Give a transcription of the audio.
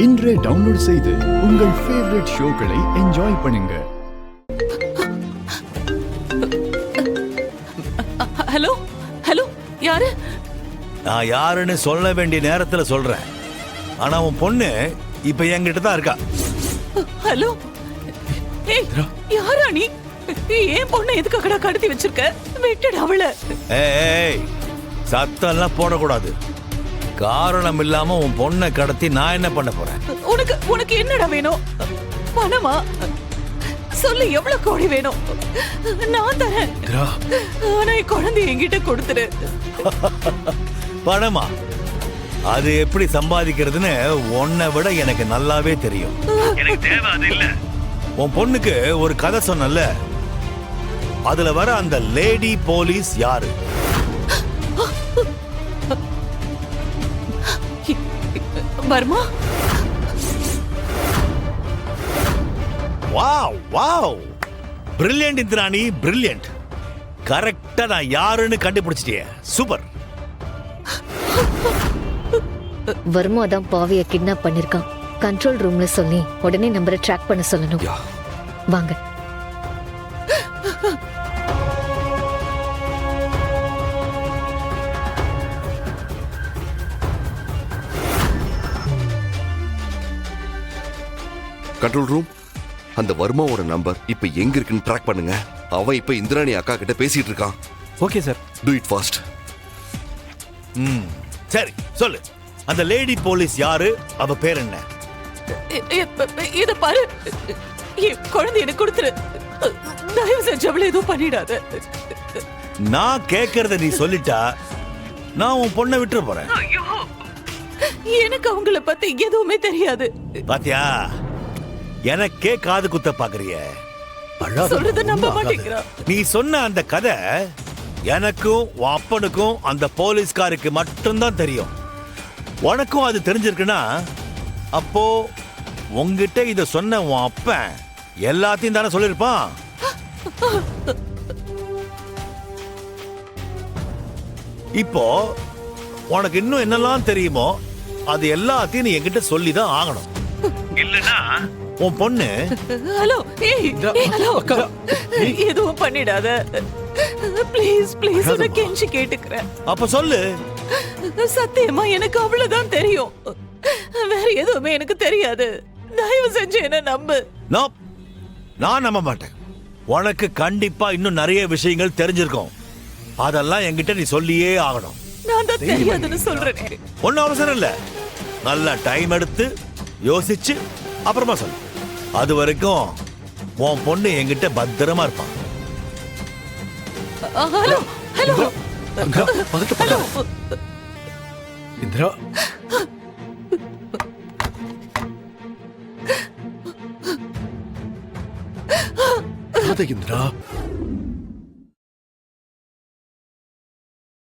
இன்றே டவுன்லோட் செய்து உங்கள் ஃபேவரட் ஷோக்களை என்ஜாய் பண்ணுங்க. ஹலோ ஹலோ, யாரு? நான் யாருன்னு சொல்ல வேண்டிய நேரத்துல சொல்றேன். ஆனா உன் பொண்ணு இப்ப என்கிட்ட தான் இருக்கா. ஹலோ, ஏய், யாரா நீ? ஏன் பொண்ணை எதுக்காகடா கடத்தி வச்சிருக்க? விட்டுடு அவளை. ஏய், சத்தம் எல்லாம் போடக்கூடாது. காரணம் இல்லாம உன் பொண்ணை கடத்தி நான் என்ன பண்ண போறேன்? உனக்கு என்னடா வேணும்? பணமா? சொல்லு, எவ்வளவு கோடி வேணும்? நான் தரேன். ஆனா குழந்தை என்கிட்ட கொடுத்துரு. பணமா? அது எப்படி சம்பாதிக்கிறதுன்னு உன்னை விட எனக்கு நல்லாவே தெரியும். எனக்கு தேவை அது இல்ல. உன் பொண்ணுக்கு ஒரு கதை சொன்னல, அதுல வர அந்த லேடி போலீஸ் யாரு? Varma. Wow wow, brilliant Indrani, brilliant. கரெக்டா நான் யாருன்னு கண்டுபிடிச்சிட்டியே. சூப்பர். வர்மா தான் பாவிய கிட்னாப் பண்ணிருக்கான். கண்ட்ரோல் ரூம்ல சொல்லி உடனே நம்பரை ட்ராக் பண்ண சொல்லணும். வாங்க. கண்ட்ரோல் ரூம், அந்த வர்மாவோட நம்பர் இப்ப எங்க இருக்குன்னு ட்ராக் பண்ணுங்க. அவன் இப்ப இந்திராணி அக்கா கிட்ட பேசிட்டு இருக்கான். Okay sir. To it fast. சரி, சொல்லு. அந்த லேடி போலீஸ் யாரு? அவ பேர் என்ன? இத பாரு, குழந்தை எனக்கு கொடுத்துரு. தயவு செஞ்சு அவளை எதுவும் பண்ணிடாத. நான் கேட்கறத நீ சொல்லிட்டா நான் உன் பொண்ணை விட்டு போறேன். எனக்கு அவங்கள பத்தி எதுவுமே தெரியாது. பாத்தியா, எனக்கே காது குத்த பாக்குறிய. சொல்றத நம்ப மாட்டேங்கிறா. நீ சொன்ன அந்த கதை எனக்கும் உன் அப்பனுக்கும் அந்த போலீஸ்காருக்கு மட்டும்தான் தெரியும். உனக்கும் அது தெரிஞ்சிருக்குன்னா அப்போ உங்ககிட்ட இத சொன்ன உன் அப்பன் எல்லாத்தையும் தானே சொல்லிருப்பான். இப்போ உனக்கு இன்னும் என்னெல்லாம் தெரியுமோ அது எல்லாத்தையும் நீ என்கிட்ட சொல்லிதான் ஆகணும். இல்லனா உன் பொண்ணு. ஹலோ, ஹலோ, எதுவும் பண்ணிடாத. ப்ளீஸ் ப்ளீஸ், உன்னை கெஞ்சி கேட்டுக்கிறேன். அப்ப சொல்லு. சத்தியமா எனக்கு அவ்வளவுதான் தெரியும். வேற எதுவுமே எனக்கு தெரியாது. தயவு செஞ்சு என்ன நம்பு. நான் நம்ப மாட்டேன். உனக்கு கண்டிப்பா இன்னும் நிறைய விஷயங்கள் தெரிஞ்சிருக்கும். அதெல்லாம் என்கிட்ட நீ சொல்லியே ஆகணும். நான் தான் தெரியாதுன்னு சொல்றேன். ஒன்னும் அவசரம் இல்ல. நல்லா டைம் எடுத்து யோசிச்சு அப்புறமா சொல்லு. அது வரைக்கும் உன் பொண்ணு என்கிட்ட பத்திரமா இருப்பான். Hello hello hello. Indira, Indira